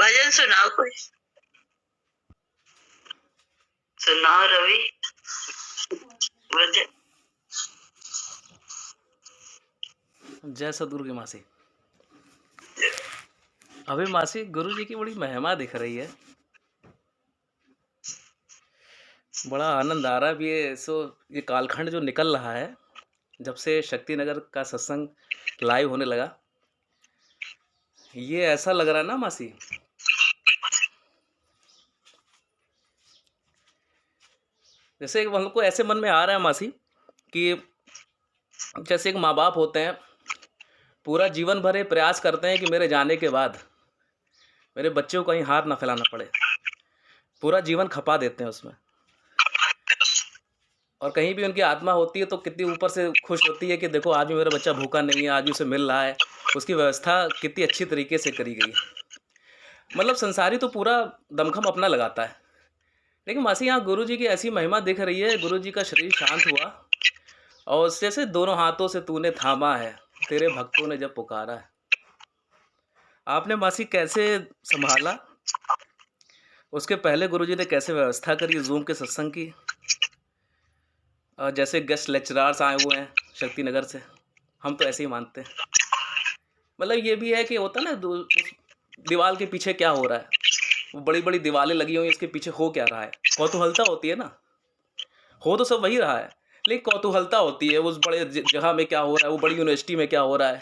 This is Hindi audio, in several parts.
भजन सुनाओ कोई, सुनाओ रवि भजन। जय सदगुरु की मासी। अभी मासी गुरु जी की बड़ी महिमा दिख रही है, बड़ा आनंद आ रहा है। ये कालखंड जो निकल रहा है, जब से शक्तिनगर का सत्संग लाइव होने लगा, ये ऐसा लग रहा है ना मासी, जैसे हम लोग को ऐसे मन में आ रहा है मासी कि जैसे एक माँ बाप होते हैं, पूरा जीवन भर ये प्रयास करते हैं कि मेरे जाने के बाद मेरे बच्चे को कहीं हाथ ना फैलाना पड़े, पूरा जीवन खपा देते हैं उसमें। और कहीं भी उनकी आत्मा होती है तो कितनी ऊपर से खुश होती है कि देखो आज भी मेरा बच्चा भूखा नहीं है, आज भी उसे मिल रहा है, उसकी व्यवस्था कितनी अच्छी तरीके से करी गई। मतलब संसारी तो पूरा दमखम अपना लगाता है, लेकिन मासी यहाँ गुरु जी की ऐसी महिमा दिख रही है। गुरु जी का शरीर शांत हुआ और उससे से दोनों हाथों से तूने थामा है, तेरे भक्तों ने जब पुकारा है। आपने मासी कैसे संभाला, उसके पहले गुरु जी ने कैसे व्यवस्था करी जूम के सत्संग की। जैसे गेस्ट लेक्चरार्स आए हुए हैं शक्तिनगर से, हम तो ऐसे ही मानते हैं। मतलब ये भी है कि होता ना उस दीवार के पीछे क्या हो रहा है, वो बड़ी बड़ी दीवारें लगी हुई, इसके पीछे हो क्या रहा है, कौतूहलता होती है ना। हो तो सब वही रहा है, लेकिन कौतूहलता होती है उस बड़े जगह में क्या हो रहा है, वो बड़ी यूनिवर्सिटी में क्या हो रहा है।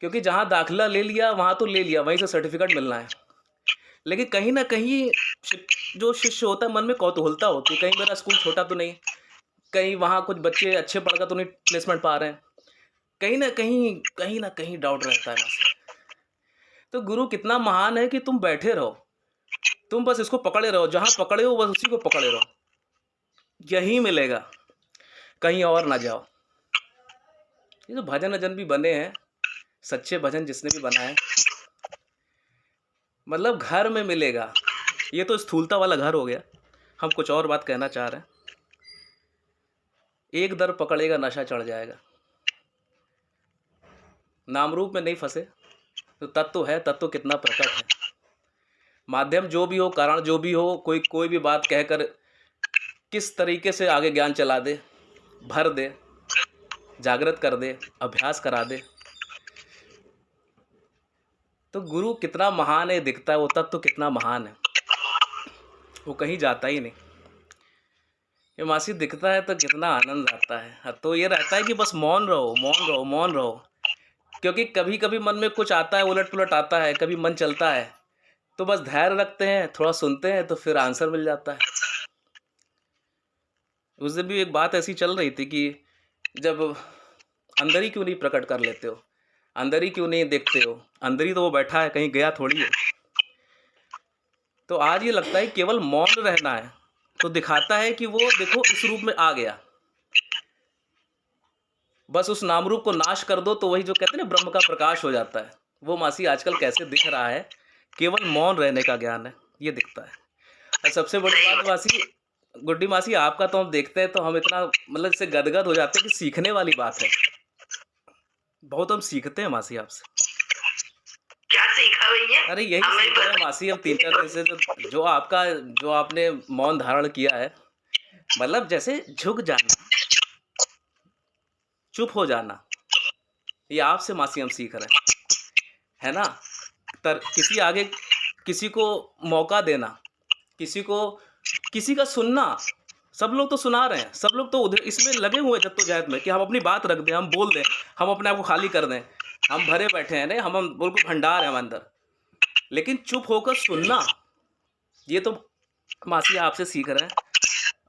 क्योंकि जहाँ दाखिला ले लिया वहाँ तो ले लिया, वहीं से सर्टिफिकेट मिलना है, लेकिन कहीं ना कहीं जो शिष्य होता है मन में कौतूहलता होती है, कहीं मेरा स्कूल छोटा तो नहीं, कहीं वहाँ कुछ बच्चे अच्छे पढ़कर तो नहीं प्लेसमेंट पा रहे हैं, कहीं ना कहीं डाउट रहता है बस। तो गुरु कितना महान है कि तुम बैठे रहो, तुम बस इसको पकड़े रहो, जहाँ पकड़े हो बस उसी को पकड़े रहो, यही मिलेगा, कहीं और ना जाओ। ये जो भजन वजन भी बने हैं, सच्चे भजन जिसने भी बनाए, मतलब घर में मिलेगा। ये तो स्थूलता वाला घर हो गया, हम कुछ और बात कहना चाह रहे हैं। एक दर पकड़ेगा नशा चढ़ जाएगा। नाम रूप में नहीं फंसे तो तत्व है, तत्व कितना प्रकट है। माध्यम जो भी हो, कारण जो भी हो, कोई भी बात कहकर किस तरीके से आगे ज्ञान चला दे, भर दे, जागृत कर दे, अभ्यास करा दे। तो गुरु कितना महान है दिखता है, वो तत्व कितना महान है, वो कहीं जाता ही नहीं। ये मासी दिखता है तो कितना आनंद आता है। तो ये रहता है कि बस मौन रहो, मौन रहो, मौन रहो। क्योंकि कभी कभी मन में कुछ आता है, उलट पुलट आता है, कभी मन चलता है, तो बस धैर्य रखते हैं, थोड़ा सुनते हैं, तो फिर आंसर मिल जाता है। उस दिन भी एक बात ऐसी चल रही थी कि जब अंदर ही क्यों नहीं प्रकट कर लेते हो, अंदर ही क्यों नहीं देखते हो, अंदर ही तो वो बैठा है, कहीं गया थोड़ी है। तो आज ये लगता है केवल मौन रहना है तो दिखाता है कि वो देखो इस रूप में आ गया। बस उस नाम रूप को नाश कर दो तो वही जो कहते हैं ना ब्रह्म का प्रकाश हो जाता है। वो मासी आजकल कैसे दिख रहा है, केवल मौन रहने का ज्ञान है, ये दिखता है। और सबसे बड़ी बात मासी, गुड्डी मासी, आपका तो हम देखते हैं तो हम इतना मतलब इससे गदगद हो जाते हैं कि सीखने वाली बात है। बहुत हम सीखते हैं मासी आपसे। क्या सीखा भैया? अरे यही सीख रहे हैं मासी हम 3-4 दिन से, जो आपने मौन धारण किया है, मतलब जैसे झुक जाना, चुप हो जाना, ये आपसे मासी हम सीख रहे हैं, है ना। किसी आगे किसी को मौका देना, किसी का सुनना। सब लोग तो सुना रहे हैं, सब लोग तो उधर इसमें लगे हुए जद्दोजहद में कि हम अपनी बात रख दें, हम बोल दें, हम अपने आप को खाली कर दें। हम भरे बैठे हैं, नहीं हम बिल्कुल भंडार है हम अंदर, लेकिन चुप होकर सुनना, ये तो मासी आपसे सीख रहे हैं।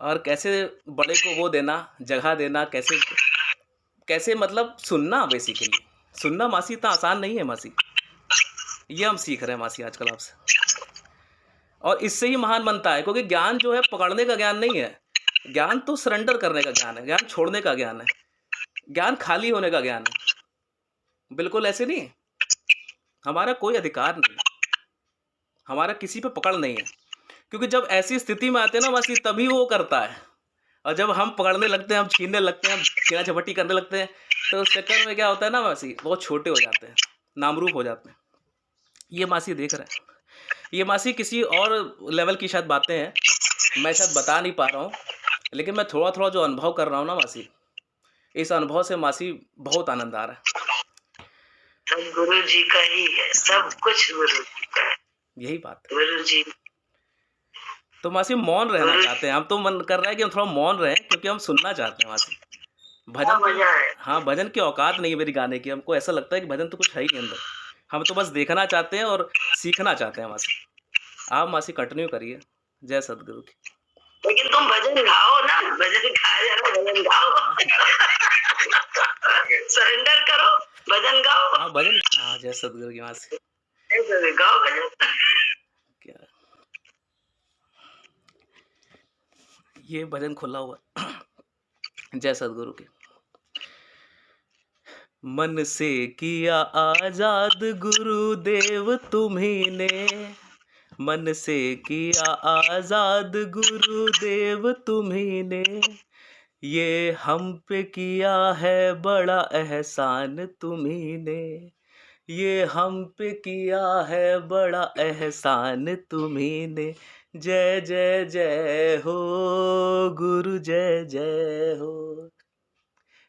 और कैसे बड़े को वो देना, जगह देना, कैसे मतलब सुनना, बेसिकली सुनना मासी इतना आसान नहीं है मासी, ये हम सीख रहे हैं मासी आजकल आपसे। और इससे ही महान बनता है, क्योंकि ज्ञान जो है पकड़ने का ज्ञान नहीं है, ज्ञान तो सरेंडर करने का ज्ञान है, ज्ञान छोड़ने का ज्ञान है, ज्ञान खाली होने का ज्ञान है। बिल्कुल ऐसे नहीं, हमारा कोई अधिकार नहीं, हमारा किसी पे पकड़ नहीं है। क्योंकि जब ऐसी स्थिति में आते हैं ना मासी, तभी वो करता है। और जब हम पकड़ने लगते हैं, हम छीनने लगते हैं, हम छीना झपटी करने लगते हैं, तो उस चक्कर में क्या होता है ना मासी, बहुत छोटे हो जाते हैं, नामरूप हो जाते हैं। ये मासी देख रहे हैं। ये मासी किसी और लेवल की शायद बातें हैं, मैं शायद बता नहीं पा रहा हूँ, लेकिन मैं थोड़ा-थोड़ा जो अनुभव कर रहा हूँ ना मासी, इस अनुभव से मासी बहुत आनंद आ रहा है। सब गुरु जी का ही है, सब कुछ गुरु जी का है। यही बात है। गुरु जी तो मासी मौन रहना गुरु चाहते हैं हम, तो मन कर रहा है कि हम थोड़ा मौन रहें क्योंकि हम सुनना चाहते हैं मासी। क्या भजन की मजा है। हाँ, भजन की औकात नहीं है मेरी गाने की, हमको ऐसा लगता है कि भजन तो कुछ है ही नहीं अंदर। हम तो बस देखना चाहते हैं और सीखना चाहते हैं मासी। आप मासी कंटिन्यू करिए। जय सद्गुरु की। लेकिन तुम भजन गाओ ना, भजन गाया जा रहा, भजन गाओ। सरेंडर करो, भजन गाओ। हाँ, भजन हाँ, जय सद्गुरु की मासी। गाओ भजन। क्या ये भजन खुला हुआ है। जय सद्गुरु की। मन से किया आजाद गुरुदेव तुम्ही ने, मन से किया आजाद गुरुदेव तुम्ही ने, ये हम पे किया है बड़ा एहसान तुम्ही ने, ये हम पे किया है बड़ा एहसान तुम्ही ने। जय जय जय हो गुरु, जय जय हो,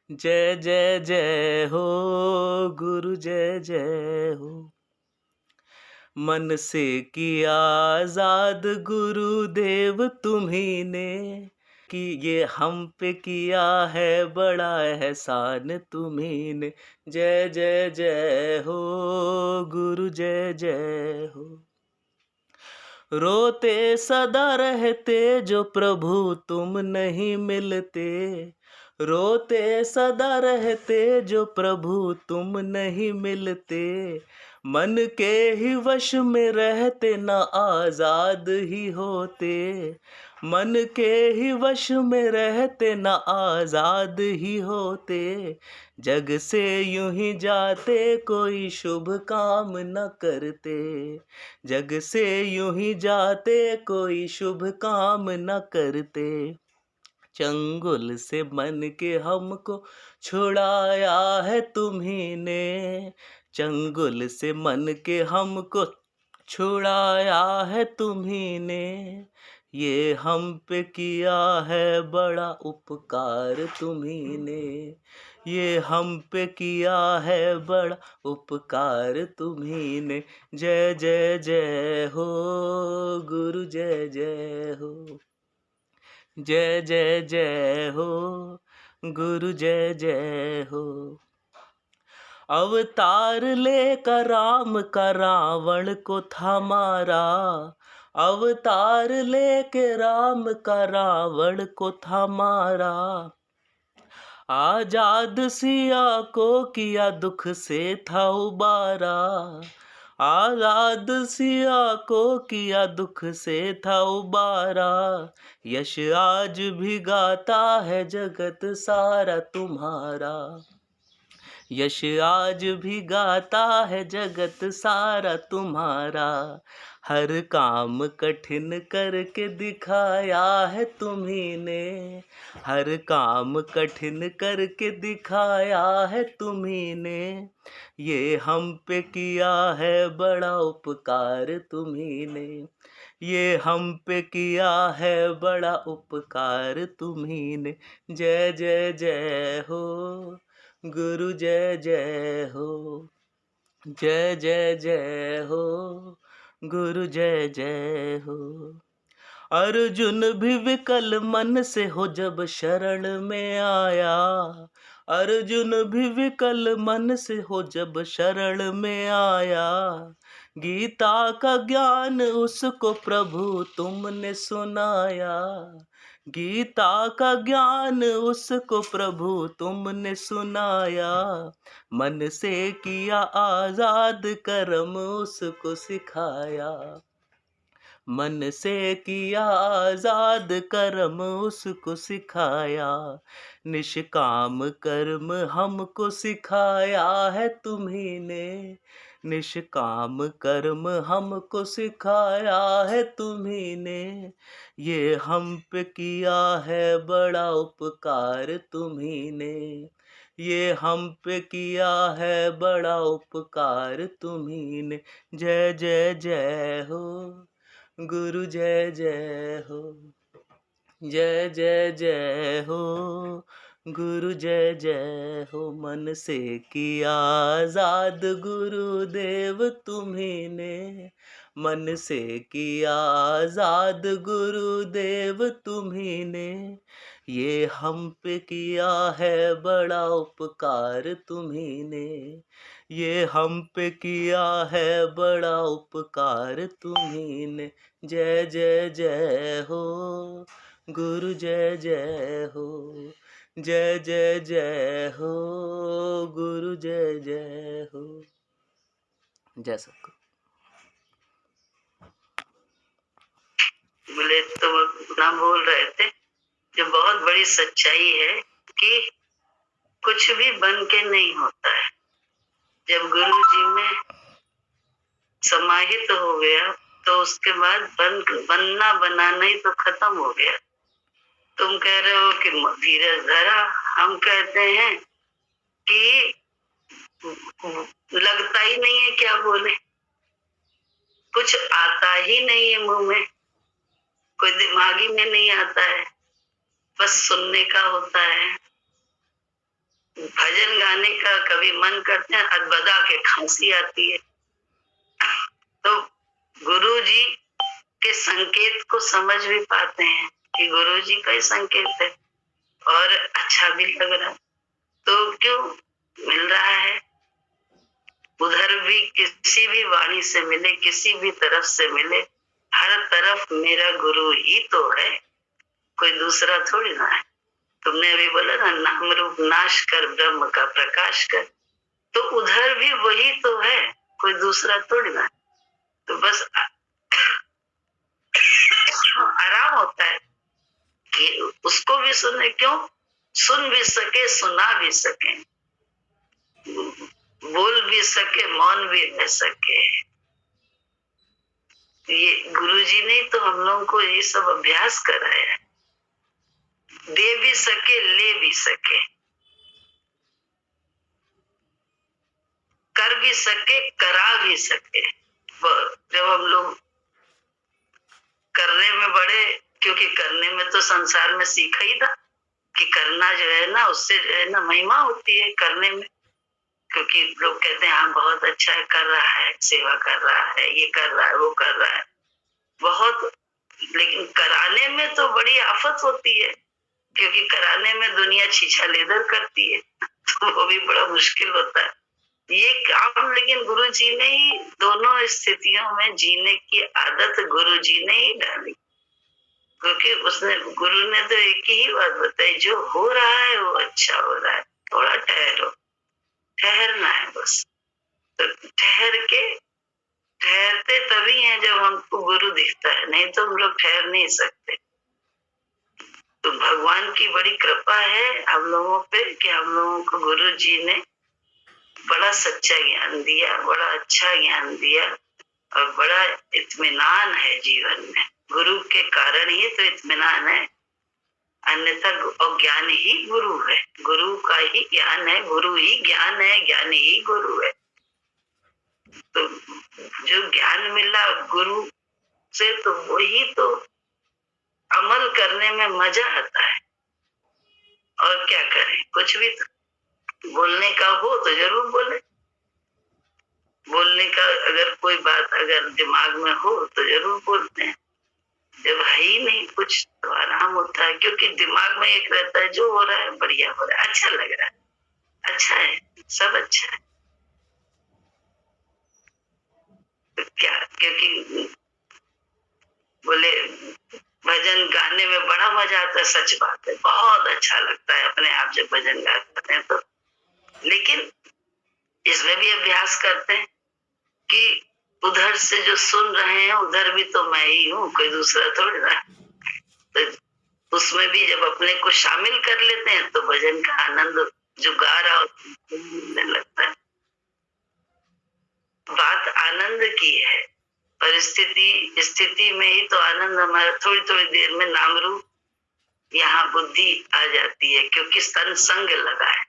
जय जय जय हो गुरु, जय जय हो। मन से किया आजाद गुरुदेव तुम्ही ने, कि ये हम पे किया है बड़ा एहसान तुम्ही ने। जय जय जय हो गुरु, जय जय हो। रोते सदा रहते जो प्रभु तुम नहीं मिलते, रोते सदा रहते जो प्रभु तुम नहीं मिलते, मन के ही वश में रहते न आज़ाद ही होते, मन के ही वश में रहते न आज़ाद ही होते, जग से यूं ही जाते कोई शुभ काम न करते, जग से यूं ही जाते कोई शुभ काम न करते, चंगुल से मन के हमको छुड़ाया है तुम्ही ने, चंगुल से मन के हमको छुड़ाया है तुम्ही ने, ये हम पे किया है बड़ा उपकार तुम्ही ने, ये हम पे किया है बड़ा उपकार तुम्ही ने। जय जय जय हो गुरु, जय जय हो, जय जय जय हो गुरु, जय जय हो। अवतार लेकर राम का रावण को था मारा, अवतार लेके राम का रावण को था मारा, आजाद सिया को किया दुख से था उबारा, आजाद सिया को किया दुख से था उबारा, यश आज भी गाता है जगत सारा तुम्हारा, यश आज भी गाता है जगत सारा तुम्हारा, हर काम कठिन करके दिखाया है तुम्ही ने, हर काम कठिन करके दिखाया है तुम्ही ने, ये हम पे किया है बड़ा उपकार तुम्ही ने, ये हम पे किया है बड़ा उपकार तुम्ही ने। जय जय जय हो गुरु, जय जय हो, जय जय जय हो गुरु, जय जय हो। अर्जुन भी विकल मन से हो जब शरण में आया, अर्जुन भी विकल मन से हो जब शरण में आया, गीता का ज्ञान उसको प्रभु तुमने सुनाया, गीता का ज्ञान उसको प्रभु तुमने सुनाया, मन से किया आजाद कर्म उसको सिखाया, मन से किया आजाद कर्म उसको सिखाया, निष्काम कर्म हमको सिखाया है तुम्ही ने, निष्काम कर्म हमको सिखाया है तुम्ही ने, ये हम पे किया है बड़ा उपकार तुम्ही ने, ये हम पे किया है बड़ा उपकार तुम्ही ने। जय जय जय हो गुरु, जय जय हो। जय जय जय हो गुरु, जय जय हो। मन से किया आजाद गुरुदेव तुम्ही ने। मन से किया आजाद गुरुदेव तुम्ही ने। ये हम पे किया है बड़ा उपकार तुम्ही ने। ये हम पे किया है बड़ा उपकार तुम्ही ने। जय जय जय हो गुरु, जय जय हो। जय जय जय हो गुरु, जय जय हो। जय सतगुरु। बोले तुम अपना बोल रहे थे, जो बहुत बड़ी सच्चाई है कि कुछ भी बन के नहीं होता है। जब गुरु जी में समाहित हो गया तो उसके बाद बनना बनाना ही तो खत्म हो गया। तुम कह रहे हो कि धीरज धरा, हम कहते हैं कि लगता ही नहीं है क्या बोले, कुछ आता ही नहीं है मुंह में, कोई दिमागी में नहीं आता है, बस सुनने का होता है। भजन गाने का कभी मन करते हैं, अदबदा के खांसी आती है। तो गुरु जी के संकेत को समझ भी पाते हैं कि गुरु जी का ही संकेत है और अच्छा भी लग रहा है, तो क्यों मिल रहा है। उधर भी किसी भी वाणी से मिले, किसी भी तरफ से मिले, हर तरफ मेरा गुरु ही तो है, कोई दूसरा थोड़ी ना है। तुमने अभी बोला ना, नाम रूप नाश कर ब्रह्म का प्रकाश कर, तो उधर भी वही तो है, कोई दूसरा थोड़ी ना है। तो बस आराम होता है कि उसको भी सुने, क्यों सुन भी सके, सुना भी सके, बोल भी सके, मौन भी रह सके। ये गुरुजी ने तो हम लोगों को ये सब अभ्यास कराया है। दे भी सके, ले भी सके, कर भी सके, करा भी सके। जब हम लोग करने में बड़े, क्योंकि करने में तो संसार में सीखा ही था कि करना जो है ना, उससे जो है ना महिमा होती है करने में। क्योंकि लोग कहते हैं हाँ बहुत अच्छा है, कर रहा है, सेवा कर रहा है, ये कर रहा है, वो कर रहा है, बहुत। लेकिन कराने में तो बड़ी आफत होती है, क्योंकि कराने में दुनिया छीछा लेदर करती है तो वो भी बड़ा मुश्किल होता है ये काम। लेकिन गुरु जी ने ही दोनों स्थितियों में जीने की आदत गुरु जी ने ही डाली, क्योंकि उसने, गुरु ने तो एक ही बात बताई, जो हो रहा है वो अच्छा हो रहा है, थोड़ा ठहरो, ठहरना है बस। तो ठहरते तभी है जब हमको गुरु दिखता है, नहीं तो हम लोग ठहर नहीं सकते। तो भगवान की बड़ी कृपा है हम लोगों पे कि हम लोगों को गुरु जी ने बड़ा सच्चा ज्ञान दिया, बड़ा अच्छा ज्ञान दिया, और बड़ा इत्मीनान है जीवन में। गुरु के कारण ही तो इत्मीनान है, अन्यथा ज्ञान ही गुरु है, गुरु का ही ज्ञान है, गुरु ही ज्ञान है, ज्ञान ही गुरु है। तो जो ज्ञान मिला गुरु से, तो वही तो अमल करने में मजा आता है। और क्या करें, कुछ भी तो बोलने का हो तो जरूर बोले, बोलने का अगर कोई बात अगर दिमाग में हो तो जरूर बोलते हैं। जब है ही नहीं कुछ तो आराम होता है, क्योंकि दिमाग में एक रहता है जो हो रहा है बढ़िया हो रहा है, अच्छा लग रहा है, अच्छा है, सब अच्छा है। तो क्या, क्योंकि बोले भजन गाने में बड़ा मजा आता है, सच बात है, बहुत अच्छा लगता है अपने आप जब भजन गाते हैं तो। लेकिन इसमें भी अभ्यास करते हैं कि उधर से जो सुन रहे हैं उधर भी तो मैं ही हूँ, कोई दूसरा थोड़ी ना। तो उसमें भी जब अपने को शामिल कर लेते हैं तो भजन का आनंद जो गा रहा होने लगता है। बात आनंद की है, स्थिति में ही तो आनंद हमारा थोड़ी थोड़ी देर में नाम रूप यहाँ बुद्धि आ जाती है, क्योंकि स्तन संग लगा है।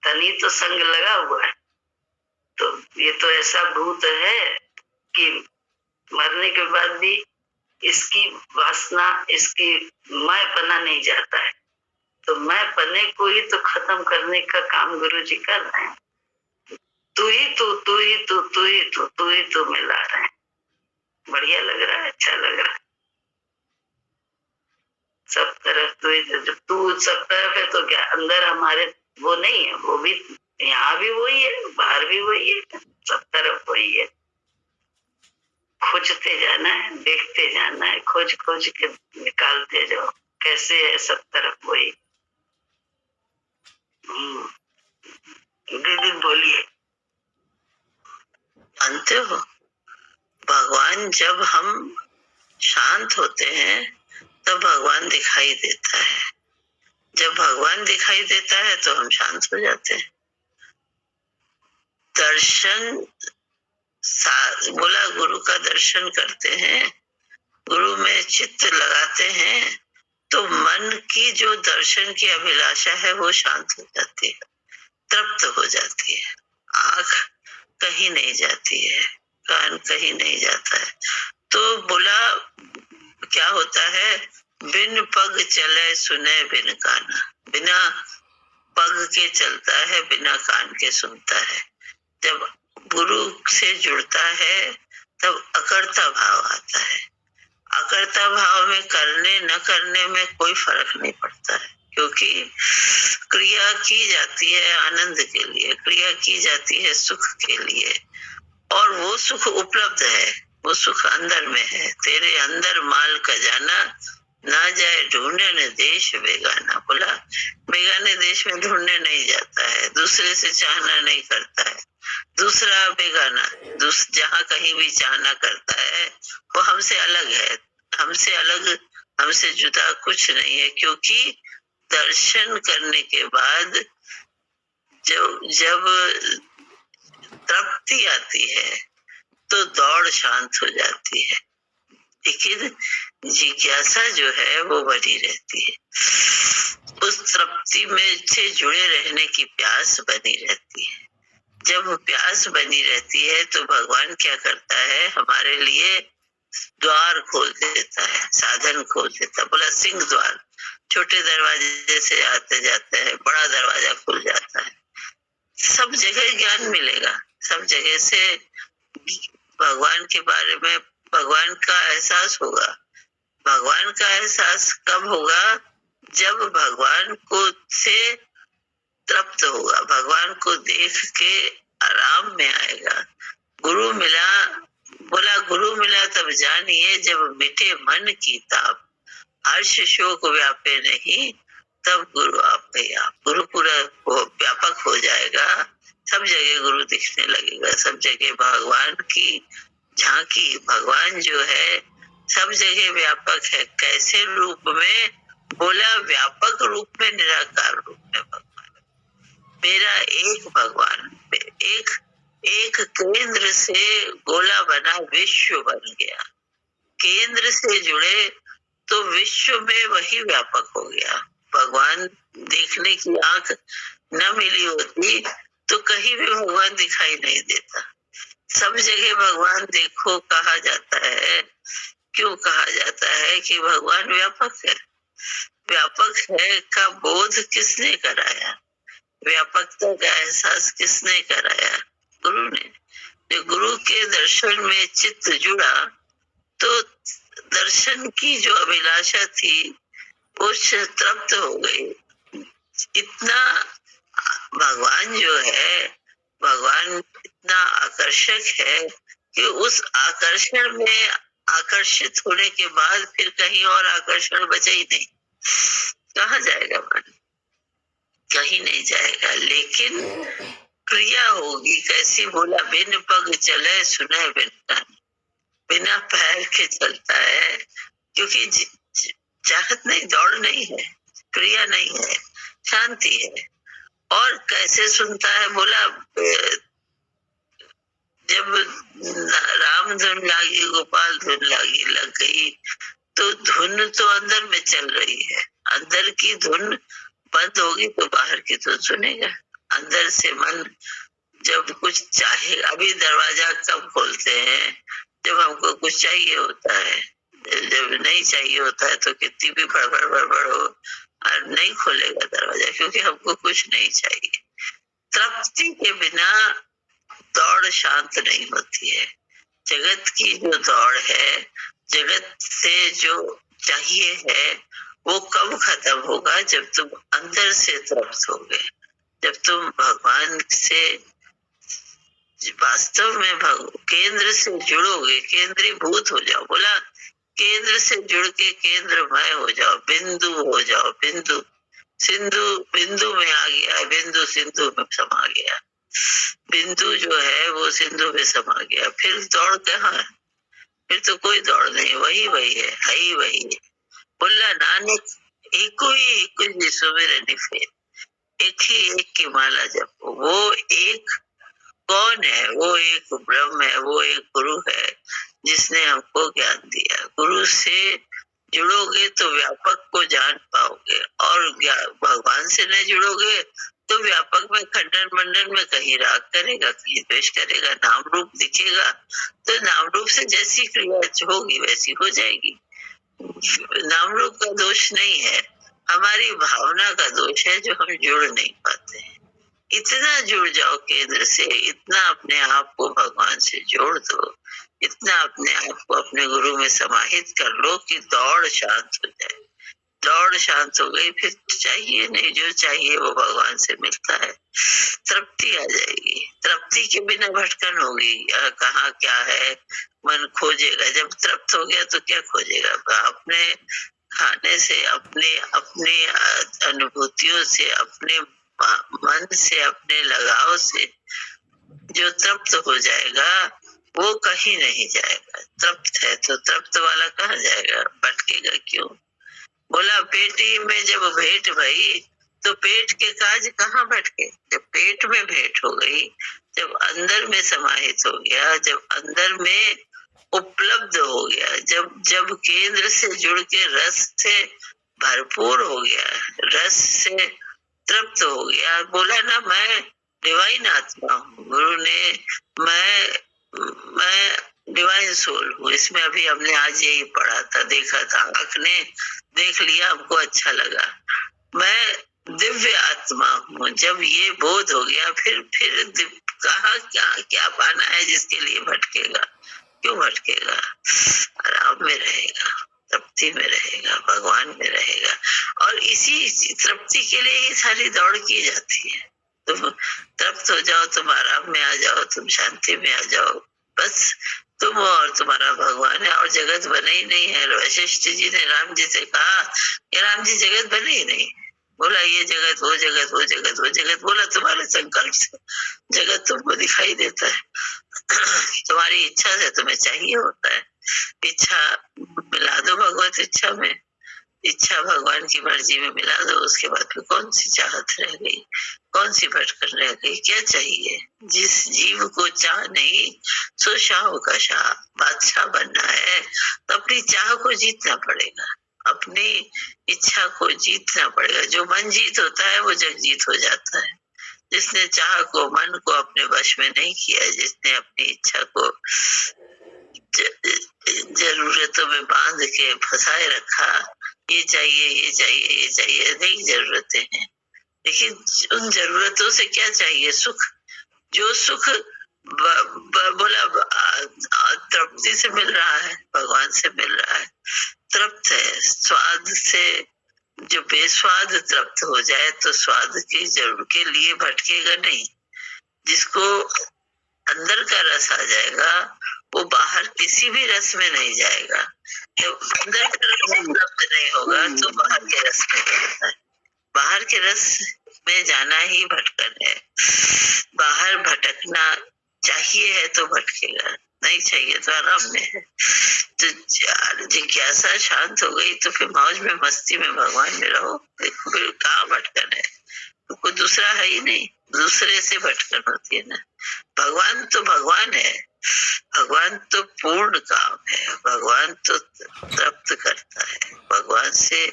तनी तो संग लगा हुआ है। तो ये तो ऐसा भूत है कि मरने के बाद भी इसकी वासना, इसकी मैंपना नहीं जाता है। तो मैंपने को ही तो खत्म करने का काम गुरु जी कर रहे हैं। तू ही तू, तू ही तू, तू ही तू, तू ही तू मिला रहे हैं। बढ़िया लग रहा है, अच्छा लग रहा है। सब तरफ तू ही, जब तू सब तरफ है तो क्या अंदर हमारे वो नहीं है? वो भी यहाँ भी वही है, बाहर भी वही है, सब तरफ वही है। खोजते जाना है, देखते जाना है, खोज खोज के निकालते जाओ कैसे है, सब तरफ वही। दीदी बोलिए। जानते हो, भगवान जब हम शांत होते हैं तब भगवान दिखाई देता है। जब भगवान दिखाई देता है तो हम शांत हो जाते हैं। दर्शन बोला, गुरु का दर्शन करते हैं, गुरु में चित्त लगाते हैं तो मन की जो दर्शन की अभिलाषा है वो शांत हो जाती है, तृप्त हो जाती है। आंख कहीं नहीं जाती है, कान कहीं नहीं जाता है। तो बोला क्या होता है, बिन पग चले सुने बिन काना। बिना पग के चलता है, बिना कान के सुनता है। जब गुरु से जुड़ता है तब अकर्ता भाव आता है। अकर्ता भाव में करने न करने में कोई फर्क नहीं पड़ता है, क्योंकि क्रिया की जाती है आनंद के लिए, क्रिया की जाती है सुख के लिए, और वो सुख उपलब्ध है, वो सुख अंदर में है। तेरे अंदर माल खजाना, ना जाए ढूंढने देश बेगाना। बोला बेगाने देश में ढूंढने नहीं जाता है, दूसरे से चाहना नहीं करता है। दूसरा बेगाना, जहाँ कहीं भी चाहना करता है वो हमसे अलग है, हमसे अलग, हमसे जुदा कुछ नहीं है। क्योंकि दर्शन करने के बाद जब तृप्ति आती है तो दौड़ शांत हो जाती है, लेकिन जिज्ञासा जो है वो बनी रहती है। उस तृप्ति में से जुड़े रहने की प्यास बनी रहती है। जब प्यास बनी रहती है तो भगवान क्या करता है, हमारे लिए द्वार खोल देता है, साधन खोल देता है। बोला सिंह द्वार, छोटे दरवाजे से आते जाते हैं, बड़ा दरवाजा खुल जाता है। सब जगह ज्ञान मिलेगा, सब जगह से भगवान के बारे में, भगवान का एहसास होगा। भगवान का एहसास कब होगा, जब भगवान को से तृप्त होगा, भगवान को देख के आराम में आएगा। गुरु मिला, बोला गुरु मिला तब जानिए, जब मिटे मन की ताप, हर्ष शोक व्यापे नहीं, तब गुरु आप ही आप। गुरु पूरा व्यापक हो जाएगा, सब जगह गुरु दिखने लगेगा, सब जगह भगवान की झांकी। भगवान जो है सब जगह व्यापक है। कैसे रूप में, बोला व्यापक रूप में, निराकार रूप में भगवान। मेरा एक भगवान, एक केंद्र से गोला बना विश्व बन गया। केंद्र से जुड़े तो विश्व में वही व्यापक हो गया। भगवान देखने की आंख न मिली होती तो कहीं भी भगवान दिखाई नहीं देता। सब जगह भगवान देखो कहा जाता है। क्यों कहा जाता है कि भगवान व्यापक है? व्यापक है का बोध किसने कराया? व्यापकता का एहसास किसने कराया? गुरु ने। जो गुरु के दर्शन में चित्त जुड़ा तो दर्शन की जो अभिलाषा थी वो तृप्त हो गई। इतना भगवान जो है, भगवान इतना आकर्षक है कि उस आकर्षण में आकर्षित होने के बाद फिर कहीं और आकर्षण बचा ही नहीं। कहाँ जाएगा मन? कहीं नहीं जाएगा। लेकिन क्रिया होगी कैसी? बोला बिन पग चले सुने बिन कान। बिना पैर के चलता है, क्योंकि चाहत नहीं, दौड़ नहीं है, क्रिया नहीं है, शांति है। और कैसे सुनता है? बोला जब राम धुन लागी, गोपाल धुन लागी, लग गई तो धुन तो अंदर में चल रही है। अंदर की धुन बंद होगी तो बाहर की धुन सुनेगा। अंदर से मन जब कुछ चाहे, अभी दरवाजा कब खोलते हैं? जब हमको कुछ चाहिए होता है। जब नहीं चाहिए होता है तो कितनी भी बड़बड़ हो और नहीं खोलेगा दरवाजा, क्योंकि हमको कुछ नहीं चाहिए। तृप्ति के बिना दौड़ शांत नहीं होती है। जगत की जो दौड़ है, जगत से जो चाहिए है, वो कब खत्म होगा? जब तुम अंदर से तृप्त होगे, जब तुम भगवान से वास्तव में केंद्र से जुड़ोगे, केंद्रीभूत हो जाओ। बोला केंद्र से जुड़ के केंद्रमय हो जाओ, बिंदु हो जाओ। बिंदु सिंधु बिंदु में आ गया, बिंदु सिंधु में समा गया, बिंदु जो है वो सिंधु में समा गया। फिर दौड़ कहाँ है? फिर तो कोई दौड़ नहीं, वही वही है ही वही है। बोला नानक एको ही सुमिरनि फेर, एक ही एक की माला जपो। वो एक कौन है? वो एक ब्रह्म है, वो एक गुरु है जिसने हमको ज्ञान दिया। गुरु से जुड़ोगे तो व्यापक को जान पाओगे, और भगवान से नहीं जुड़ोगे तो व्यापक में खंडन मंडन में कहीं राग करेगा, कहीं द्वेष करेगा, नाम रूप दिखेगा तो नाम रूप से जैसी क्रिया होगी वैसी हो जाएगी। नाम रूप का दोष नहीं है, हमारी भावना का दोष है जो हम जुड़ नहीं पाते हैं। इतना जुड़ जाओ केंद्र से, इतना अपने आप को भगवान से जोड़ दो, इतना अपने आप को अपने गुरु में समाहित कर लो कि दौड़ शांत हो जाए। दौड़ शांत हो गई, फिर चाहिए नहीं, जो चाहिए वो भगवान से मिलता है। तृप्ति आ जाएगी, तृप्ति के बिना भटकन होगी। कहाँ क्या है मन खोजेगा। जब तृप्त हो गया तो क्या खोजेगा? अपने खाने से, अपने अपने अनुभूतियों से, अपने मन से, अपने लगाव से जो तृप्त हो जाएगा वो कहीं नहीं जाएगा। तृप्त है तो तृप्त वाला कहाँ जाएगा? भटकेगा क्यों? बोला पेटी में जब भेंट भई तो पेट के काज कहाँ भटके? जब पेट में भेंट हो गई, जब अंदर में समाहित हो गया, जब अंदर में उपलब्ध हो गया, जब केंद्र से जुड़ के रस से भरपूर हो गया, रस से तृप्त हो गया। बोला ना मैं डिवाइन आत्मा हूँ, गुरु ने मैं डिवाइन सोल हूँ। इसमें अभी हमने आज यही पढ़ा था, देखा था, आँख ने देख लिया, हमको अच्छा लगा। मैं दिव्य आत्मा हूँ। जब ये बोध हो गया, फिर कहाँ क्या पाना है जिसके लिए भटकेगा? क्यों भटकेगा? आराम में रहेगा, तृप्ति में रहेगा, भगवान में रहेगा। और इसी तृप्ति के लिए ही सारी दौड़ की जाती है। तुम तृप्त हो जाओ, तुम आराम में आ जाओ, तुम शांति में आ जाओ, बस तुम और तुम्हारा भगवान है। और जगत बने ही नहीं है। वशिष्ठ जी ने राम जी से कहा कि राम जी जगत बने ही नहीं। बोला ये जगत, वो जगत, वो जगत, वो जगत। बोला तुम्हारे संकल्प से जगत तुमको दिखाई देता है, तुम्हारी इच्छा से तुम्हें चाहिए होता है। इच्छा मिला दो भगवत इच्छा में, इच्छा भगवान की मर्जी में मिला दो। उसके बाद फिर कौन सी चाहत रह गई, कौन सी भटकन रह गई? क्या चाहिए? जिस जीव को चाह नहीं सो शाह का शाह। बादशाह बनना है तो अपनी चाह को जीतना पड़ेगा, अपनी इच्छा को जीतना पड़ेगा। जो मन जीत होता है वो जग जीत हो जाता है। जिसने चाह को, मन को अपने वश में नहीं किया, जिसने अपनी इच्छा को जरूरतों में बांध के फंसाए रखा, ये चाहिए, ये चाहिए, ये चाहिए, नहीं जरूरतें हैं। लेकिन उन जरूरतों से क्या चाहिए? सुख। जो सुख बोला तृप्ति से मिल रहा है, भगवान से मिल रहा है, तृप्त है। स्वाद से जो बेस्वाद तृप्त हो जाए तो स्वाद की जरूरत के लिए भटकेगा नहीं। जिसको अंदर का रस आ जाएगा वो बाहर किसी भी रस में नहीं जाएगा। जब अंदर का रस उपलब्ध नहीं होगा तो बाहर के रस में जाता है। बाहर के रस में जाना ही भटकन है। बाहर भटकना चाहिए है तो भटकेगा, नहीं चाहिए तो आराम में है। तो जिज्ञासा शांत हो गई तो फिर मौज में, मस्ती में, भगवान में रहो। फिर कहाँ भटकन है? कोई दूसरा है ही नहीं, दूसरे से भटकन होती है ना। भगवान तो भगवान है, भगवान तो पूर्ण काम है, भगवान तो तृप्त करता है। भगवान से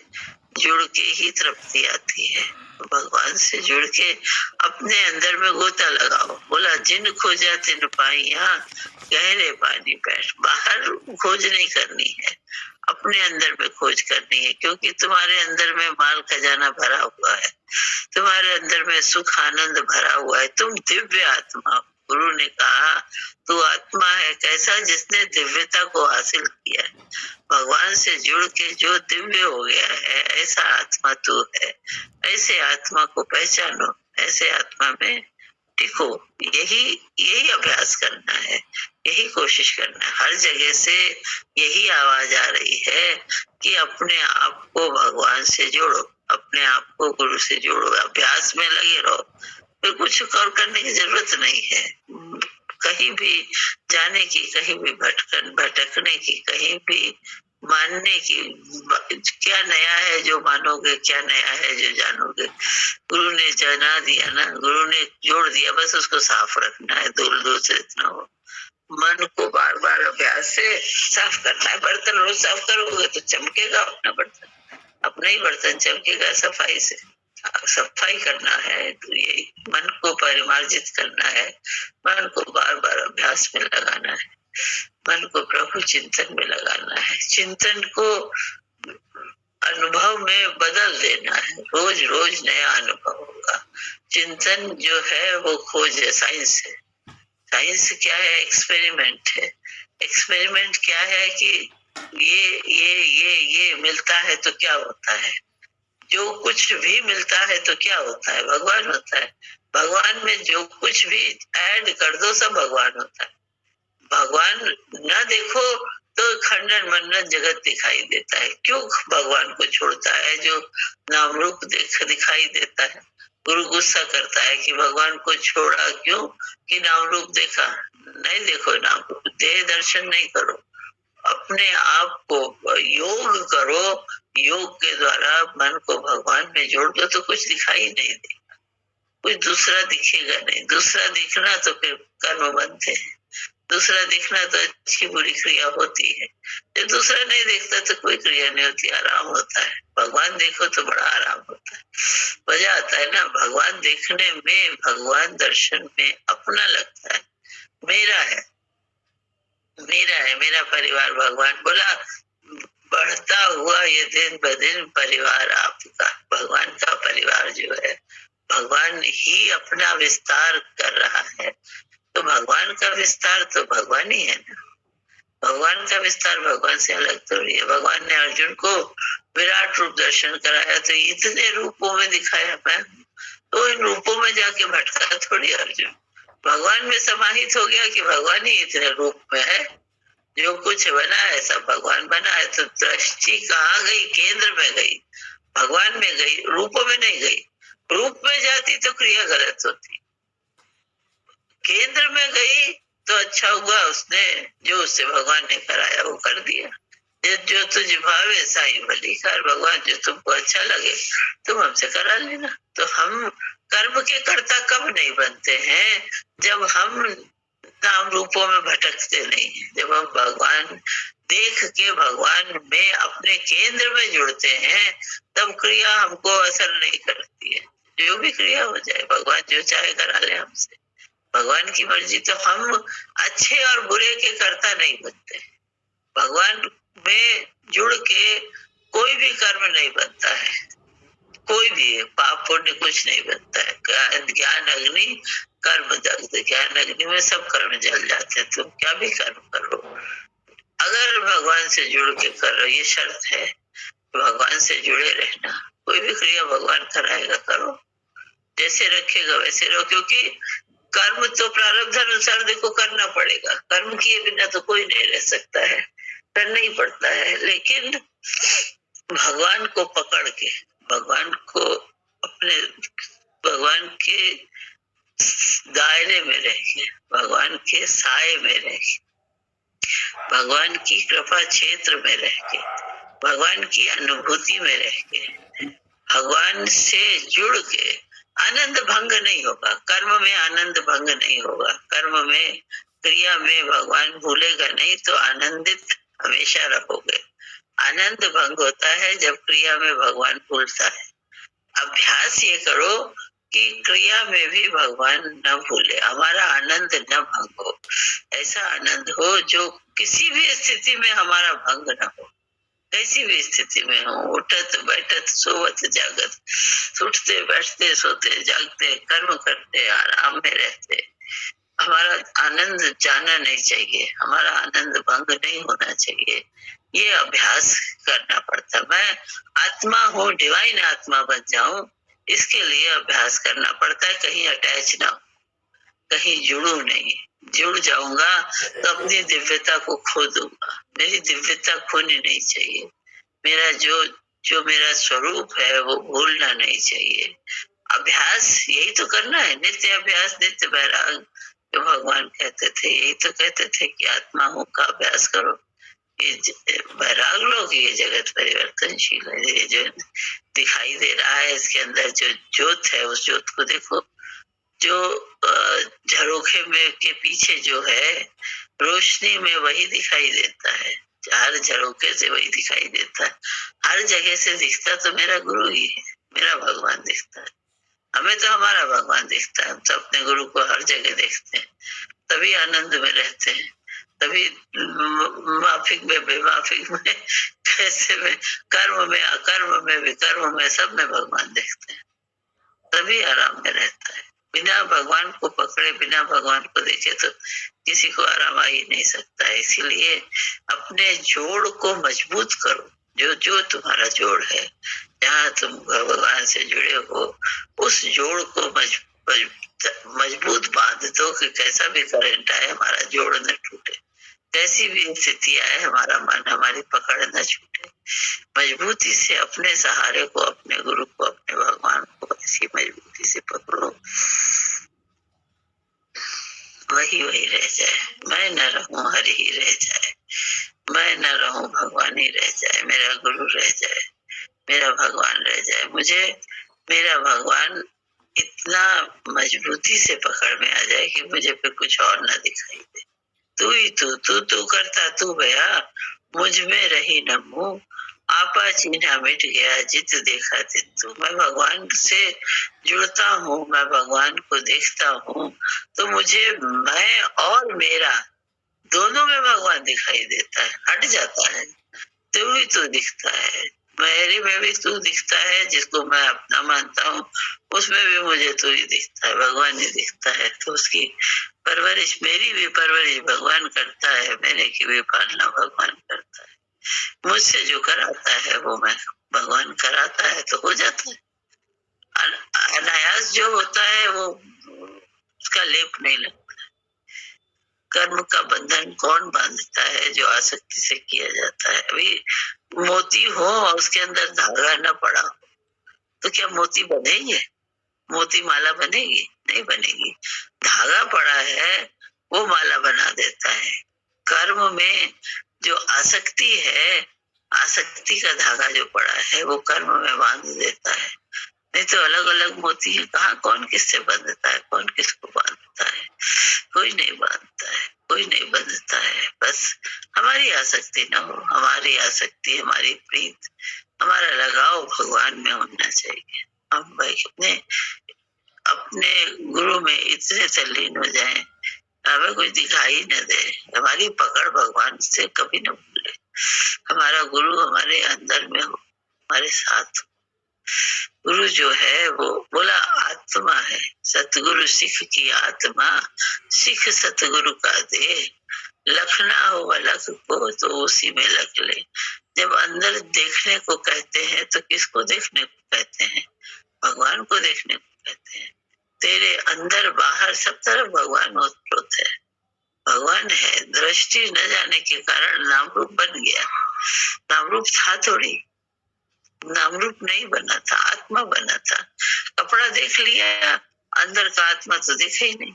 जुड़ के ही तृप्ति आती है। भगवान से जुड़ के अपने अंदर में गोता लगाओ। बोला जिन खोजा तिन पाइया, गहरे पानी बैठ। बाहर खोज नहीं करनी है, अपने अंदर में खोज करनी है, क्योंकि तुम्हारे अंदर में माल खजाना भरा हुआ है, तुम्हारे अंदर में सुख आनंद भरा हुआ है। तुम दिव्य आत्मा हो। गुरु ने कहा तू आत्मा है कैसा, जिसने दिव्यता को हासिल किया है, भगवान से जुड़ के जो दिव्य हो गया है, ऐसा आत्मा तू है। ऐसे आत्मा को पहचानो, ऐसे आत्मा में टिको। यही अभ्यास करना है, यही कोशिश करना है। हर जगह से यही आवाज आ रही है कि अपने आप को भगवान से जोड़ो, अपने आप को गुरु से जोड़ो, अभ्यास में लगे रहो। फिर कुछ और करने की जरूरत नहीं है। कहीं भी जाने की, कहीं भी भटकने की, कहीं भी मानने की। क्या नया है जो मानोगे, क्या नया है जो जानोगे। गुरु ने जना दिया ना, गुरु ने जोड़ दिया, बस उसको साफ रखना है, दूर दूर से इतना हो। मन को बार बार अभ्यास से साफ करना है। बर्तन रोज साफ करोगे तो चमकेगा अपना बर्तन, अपना ही बर्तन चमकेगा। सफाई से सफाई करना है, तो यही मन को परिमार्जित करना है, मन को बार बार अभ्यास में लगाना है, मन को प्रभु चिंतन में लगाना है, चिंतन को अनुभव में बदल देना है। रोज रोज नया अनुभव होगा। चिंतन जो है वो खोज है, साइंस है। साइंस क्या है? एक्सपेरिमेंट है। एक्सपेरिमेंट क्या है कि ये मिलता है तो क्या होता है। जो कुछ भी मिलता है तो क्या होता है? भगवान होता है। भगवान में जो कुछ भी ऐड कर दो सब भगवान होता है। भगवान ना देखो तो खंडन मंडन जगत दिखाई देता है। क्यों भगवान को छोड़ता है? जो नाम रूप दिखाई देता है। गुरु गुस्सा करता है कि भगवान को छोड़ा क्यों? कि नाम रूप देखा। नहीं देखो नाम रूप, देह दर्शन नहीं करो, अपने आप को योग करो। योग के द्वारा मन को भगवान में जोड़ दो तो कुछ दिखाई नहीं देगा, कुछ दूसरा दिखेगा नहीं। दूसरा दिखना तो फिर कर्म बनते हैं, दूसरा दिखना तो अच्छी बुरी क्रिया होती है। जब दूसरा नहीं देखता तो कोई क्रिया नहीं होती, आराम होता है। भगवान देखो तो बड़ा आराम होता है, मजा आता है ना। भगवान देखने में, भगवान दर्शन में अपना लगता है, मेरा है, मेरा परिवार। भगवान बोला बढ़ता हुआ ये दिन ब दिन परिवार आपका। भगवान का परिवार जो है, भगवान ही अपना विस्तार कर रहा है। तो भगवान का विस्तार तो भगवान ही है ना। भगवान का विस्तार भगवान से अलग थोड़ी है। भगवान ने अर्जुन को विराट रूप दर्शन कराया तो इतने रूपों में दिखाया मैं, तो इन रूपों में जाके भटका थोड़ी अर्जुन। भगवान में समाहित हो गया कि भगवान ही इतने रूप में है। जो कुछ बना है सब भगवान बना है। तो दृष्टि कहाँ गई? केंद्र में गई, भगवान में गई, रूपों में नहीं गई। रूप में जाती तो क्रिया गलत होती। केंद्र में गई तो अच्छा हुआ, उसने जो उससे भगवान ने कराया वो कर दिया। जो तुझ भावे साई भली कर। भगवान जो तुमको अच्छा लगे तुम हमसे करा लेना। तो हम कर्म के कर्ता कब नहीं बनते हैं? जब हम नाम रूपों में भटकते नहीं, जब हम भगवान देख के भगवान में अपने केंद्र में जुड़ते हैं, तब क्रिया हमको असर नहीं करती है। जो भी क्रिया हो जाए, भगवान जो चाहे करा ले हमसे, भगवान की मर्जी। तो हम अच्छे और बुरे के कर्ता नहीं बनते। भगवान में जुड़ के कोई भी कर्म नहीं बनता है, कोई भी पाप पुण्य कुछ नहीं बनता है। ज्ञान अग्नि कर्म दग्ध, ज्ञान अग्नि में सब कर्म जल जाते हैं। तुम क्या भी कर्म करो, अगर भगवान से जुड़ के कर रहे, ये शर्त है भगवान से जुड़े रहना। कोई भी क्रिया भगवान कराएगा, करो, जैसे रखेगा वैसे रहो। क्योंकि कर्म तो प्रारब्ध अनुसार देखो करना पड़ेगा। कर्म किए बिना तो कोई नहीं रह सकता है, करना ही पड़ता है। लेकिन भगवान को पकड़ के, भगवान को अपने, भगवान के दायरे में रह के, भगवान के साए में रह के, भगवान की कृपा क्षेत्र में रह के, भगवान की अनुभूति में रह के, भगवान से जुड़ के आनंद भंग नहीं होगा। कर्म में आनंद भंग नहीं होगा। कर्म में, क्रिया में भगवान भूलेगा नहीं तो आनंदित हमेशा रहोगे। आनंद भंग होता है जब क्रिया में भगवान भूलता है। अभ्यास ये करो कि क्रिया में भी भगवान न भूले, हमारा आनंद न भंग हो। ऐसा आनंद हो जो किसी भी स्थिति में हमारा भंग न हो, कैसी भी स्थिति में हो, उठत बैठत सोवत जागत, उठते बैठते सोते जागते कर्म करते आराम में रहते, हमारा आनंद जाना नहीं चाहिए, हमारा आनंद भंग नहीं होना चाहिए। ये अभ्यास करना पड़ता। मैं आत्मा हूँ, डिवाइन आत्मा बन जाऊं, इसके लिए अभ्यास करना पड़ता है। कहीं अटैच ना हो, कहीं जुड़ू नहीं। जुड़ जाऊंगा तो अपनी दिव्यता को खो दूंगा। मेरी दिव्यता खोनी नहीं चाहिए। मेरा जो मेरा स्वरूप है वो भूलना नहीं चाहिए। अभ्यास यही तो करना है, नित्य अभ्यास, नित्य वैराग। जो भगवान कहते थे, यही तो कहते थे कि आत्मा हूँ का अभ्यास करो। ये वैराग लोग, ये जगत परिवर्तनशील है। ये जो दिखाई दे रहा है, इसके अंदर जो ज्योत है, उस ज्योत को देखो। जो झरोखे में के पीछे जो है, रोशनी में वही दिखाई देता है। हर झरोखे से वही दिखाई देता है। हर जगह से दिखता तो मेरा गुरु ही है, मेरा भगवान दिखता है। हमें तो हमारा भगवान दिखता है। हम तो अपने गुरु को हर जगह देखते हैं, तभी आनंद में रहते हैं। तभी माफिक में बेमाफिक में, कैसे में, कर्म में अकर्म में विकर्म में, सब में भगवान देखते हैं, तभी आराम में रहता है। बिना भगवान को पकड़े, बिना भगवान को देखे तो किसी को आराम आ ही नहीं सकता है। इसीलिए अपने जोड़ को मजबूत करो। जो तुम्हारा जोड़ है, जहाँ तुम भगवान से जुड़े हो, उस जोड़ को मजबूत बांध दो कि कैसा भी करंट आए, हमारा जोड़ न टूटे। कैसी भी स्थिति आए, हमारा मन, हमारी पकड़ न छूटे। मजबूती से अपने सहारे को, अपने गुरु को, अपने भगवान को ऐसी मजबूती से पकड़ो, वही वही रह जाए। मैं न रहूं, हरि ही रह जाए। मैं न रहूं, भगवान ही रह जाए। मेरा गुरु रह जाए, मेरा भगवान रह जाए। मुझे मेरा भगवान इतना मजबूती से पकड़ में आ जाए कि मुझे फिर कुछ और न दिखाई दे। तू ही तू करता तू भया, मुझ में रही न मुँह, आपा चिन्हा मिट गया जित देखा तित तू। मैं भगवान से जुड़ता हूँ, मैं भगवान को देखता हूँ, तो मुझे मैं और मेरा दोनों में भगवान दिखाई देता है, हट जाता है। तू ही तू दिखता है, मेरे में भी तू दिखता है। जिसको मैं अपना मानता हूँ, उसमें भी मुझे तू ही दिखता है, भगवान ही दिखता है। तो उसकी परवरिश, मेरी भी परवरिश भगवान करता है, मेरे की भी पालना भगवान करता है। मुझसे जो कराता है वो मैं भगवान कराता है, तो हो जाता है। अनायास जो होता है वो उसका लेप नहीं लगता। कर्म का बंधन कौन बांधता है? जो आसक्ति से किया जाता है। अभी मोती हो और उसके अंदर धागा न पड़ा हो तो क्या मोती बनेंगे? मोती माला बनेगी? नहीं बनेगी। धागा पड़ा है वो माला बना देता है। कर्म में जो आसक्ति है, आसक्ति का धागा जो पड़ा है वो कर्म में बांध देता है। नहीं तो अलग अलग मोती है, कहाँ कौन किससे बंधता है, कौन किसको बांधता है? कोई नहीं बांधता है, कोई नहीं बंधता है। बस हमारी आसक्ति न हो, हमारी आसक्ति, हमारी प्रीत, हमारा लगाव भगवान में होना चाहिए। हम भाई अपने गुरु में इतने तल्लीन हो जाएं, हमें कुछ दिखाई न दे। हमारी पकड़ भगवान से कभी न भूले। हमारा गुरु हमारे अंदर में हो, हमारे साथ हो। गुरु जो है वो बोला आत्मा है, सतगुरु सिख की आत्मा, सिख सतगुरु का दे। लखना हो अलख को तो उसी में लख ले। जब अंदर देखने को कहते हैं तो किसको देखने को कहते हैं? भगवान को देखने को कहते हैं। तेरे अंदर बाहर सब तरफ भगवान ओतप्रोत है, भगवान है। दृष्टि न जाने के कारण नाम रूप बन गया। नाम रूप था थोड़ी, नाम रूप नहीं बना था, आत्मा बना था। कपड़ा देख लिया, अंदर का आत्मा तो दिखे ही नहीं।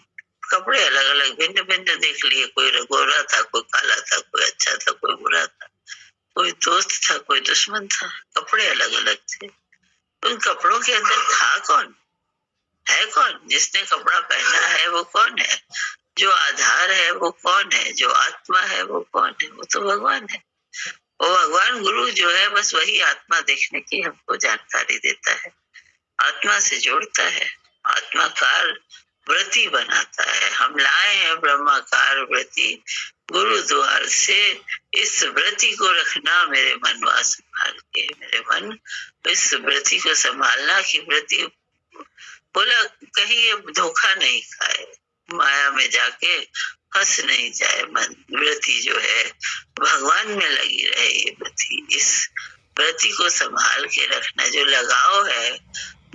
कपड़े अलग अलग भिन्न भिन्न देख लिए, कोई गोरा था, कोई काला था, कोई अच्छा था, कोई बुरा था, कोई दोस्त था, कोई दुश्मन था। कपड़े अलग अलग थे। उन कपड़ों के अंदर था कौन? है कौन? जिसने कपड़ा पहना है वो कौन है? जो आधार है वो कौन है? जो आत्मा है वो कौन है? वो तो भगवान है। वो भगवान गुरु जो है, बस वही आत्मा देखने की हमको जानकारी देता है, आत्मा से जोड़ता है। आत्माकार व्रती बनाता है। हम लाए हैं ब्रह्माकार व्रती गुरु द्वार से। इस व्रती को रखना मेरे मनवा संभाल के, मेरे मन इस व्रती को संभालना कि व्रती बोला कहीं ये धोखा नहीं खाए, माया में जाके फंस नहीं जाए। मन व्रती जो है भगवान में लगी रहे। ये व्रती, इस व्रती को संभाल के रखना। जो लगाव है,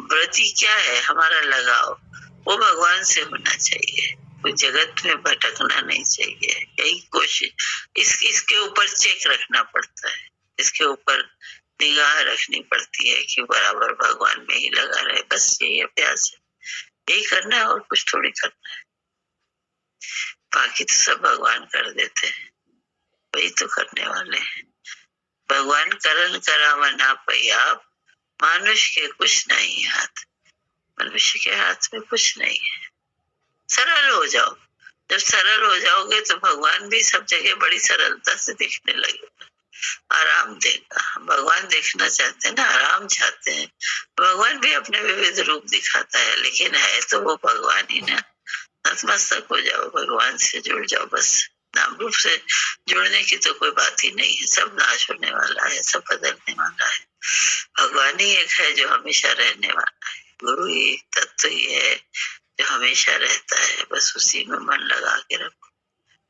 व्रती क्या है? हमारा लगाव वो भगवान से होना चाहिए। कोई जगत में भटकना नहीं चाहिए। यही कोशिश इसके ऊपर चेक रखना पड़ता है, इसके ऊपर निगाह रखनी पड़ती है कि बराबर भगवान में ही लगा रहे। बस यही अभ्यास है, यही करना है और कुछ थोड़ी करना है। बाकी तो सब भगवान कर देते हैं, वही तो करने वाले हैं। भगवान करन करावा ना पयाप, मनुष्य के कुछ नहीं हाथ। मनुष्य के हाथ में कुछ नहीं है। सरल हो जाओ। जब सरल हो जाओगे तो भगवान भी सब जगह बड़ी सरलता से दिखने लगेगा, आराम देगा। हम भगवान देखना चाहते हैं ना, आराम चाहते हैं। भगवान भी अपने विविध रूप दिखाता है, लेकिन है तो वो भगवान ही ना। नतमस्तक हो जाओ, भगवान से जुड़ जाओ। बस नाम रूप से जुड़ने की तो कोई बात ही नहीं है। सब नाश होने वाला है, सब बदलने वाला है। भगवान ही एक है जो हमेशा रहने वाला है। गुरु ही तत्व ही है जो हमेशा रहता है। बस उसी में मन लगा के रखो,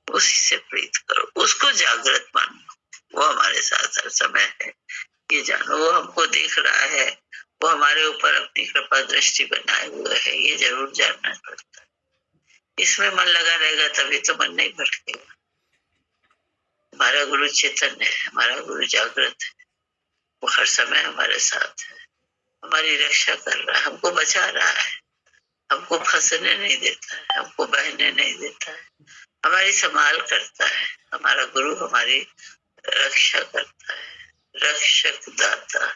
उसी से प्रीत करो, उसको जागृत मानो। वो हमारे साथ हर समय है, ये जानो। वो हमको देख रहा है, वो हमारे ऊपर अपनी कृपा दृष्टि बनाए हुए है, ये जरूर जानना पड़ता है। इसमें मन लगा रहेगा तभी तो मन नहीं भटकेगा। हमारा गुरु चेतन है, हमारा गुरु जागृत है, वो हर समय हमारे साथ है, हमारी रक्षा कर रहा है, हमको बचा रहा है, हमको फंसने नहीं देता है, हमको बहने नहीं देता है, हमारी संभाल करता है। हमारा गुरु हमारी रक्षा करता है। रक्षक दाता,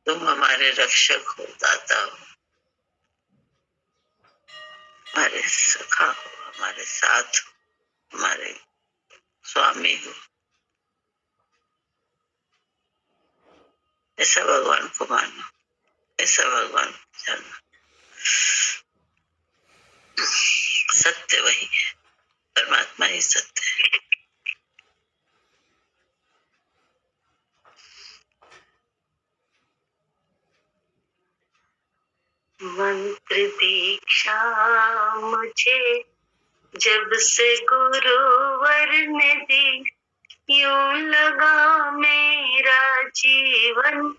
तुम हमारे रक्षक हो, दाता हो, हमारे सखा हो, हमारे साथ हो, हमारे स्वामी हो। ऐसा भगवान को मानो, ऐसा भगवान को जानो। सत्य वही है, परमात्मा ही सत्य है। मंत्र दीक्षा मुझे जब से गुरुवर ने दी, यूं लगा मेरा जीवन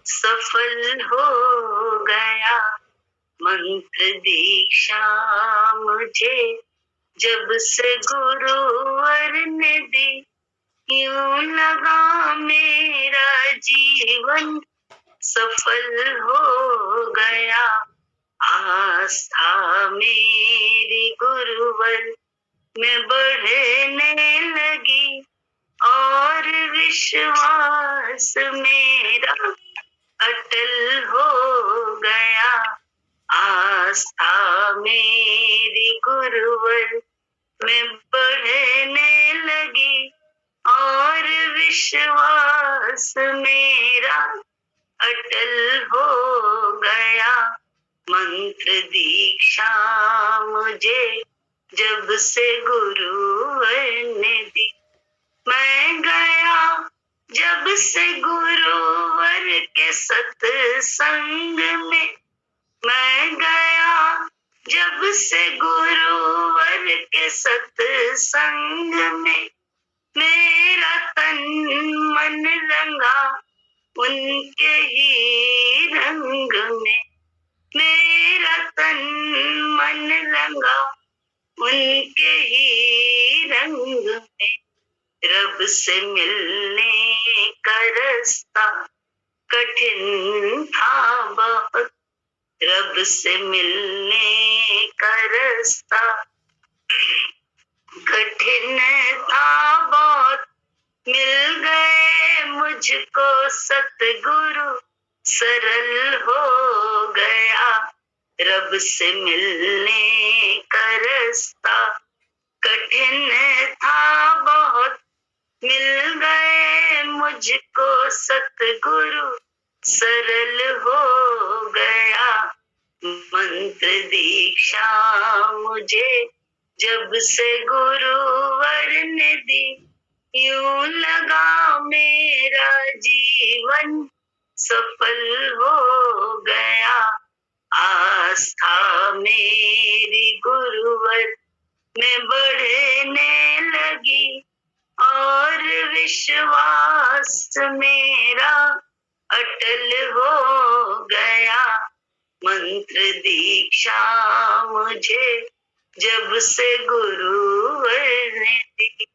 सफल हो गया। मंत्र दीक्षा मुझे जब से गुरुवर ने दी, यूं लगा मेरा जीवन सफल हो गया। आस्था मेरी गुरुवर में बढ़ने लगी और विश्वास मेरा अटल हो गया। आस्था मेरी गुरुवर में बढ़ने लगी और विश्वास मेरा अटल हो गया। मंत्र दीक्षा मुझे जब से गुरुवर ने दी, मैं गया जब से गुरुवर के सत्संग में, मैं गया जब से गुरुवर के सत्संग में, मेरा तन मन रंगा उनके ही रंग में, मेरा तन मन रंगा उनके ही रंग में। रब से मिलने का रास्ता कठिन था बहुत, रब से मिलने का रास्ता कठिन था बहुत। मिल गए मुझको सतगुरु, सरल हो गया। रब से मिलने का रास्ता कठिन था बहुत, मिल गए मुझको सतगुरु, सरल हो गया। मंत्र दीक्षा मुझे जब से गुरुवर ने दी, यूं लगा मेरा जीवन सफल हो गया। आस्था मेरी गुरुवर में बढ़ने लगी और विश्वास मेरा अटल हो गया। मंत्र दीक्षा मुझे जब से गुरुवर ने दी,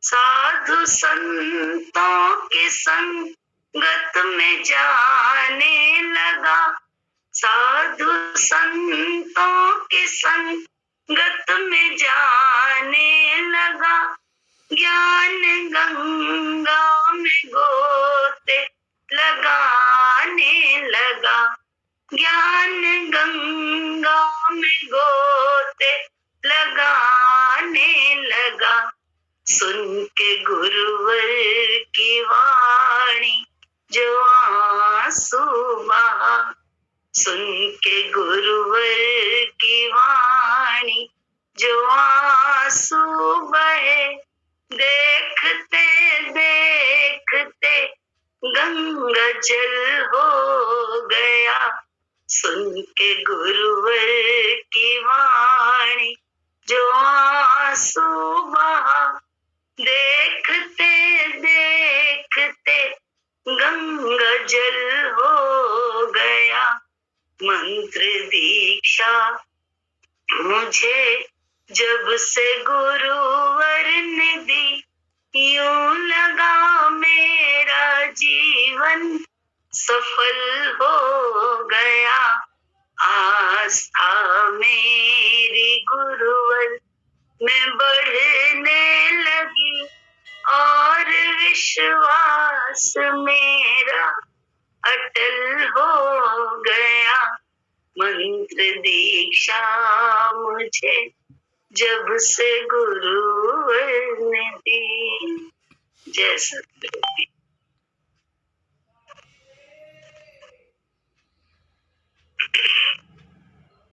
साधु संतों के संगत में जाने लगा। साधु संतों के संगत में जाने लगा। ज्ञान गंगा में गोते लगाने लगा। ज्ञान गंगा में गोते लगाने लगा। सुन के गुरुवर की वाणी जो आंसू बहा, सुन के गुरुवर की वाणी जो आंसू बहे, देखते देखते गंगा जल हो गया। सुन के गुरुवर की वाणी जो आंसू बहा, देखते देखते गंगा जल हो गया। मंत्र दीक्षा मुझे जब से गुरुवर ने दी, यूं लगा मेरा जीवन सफल हो गया। आस्था मेरी गुरुवर में बढ़ने लगी और विश्वास मेरा अटल हो गया। मंत्र दीक्षा मुझे जब से गुरुवर ने दी। जय सतगुरु।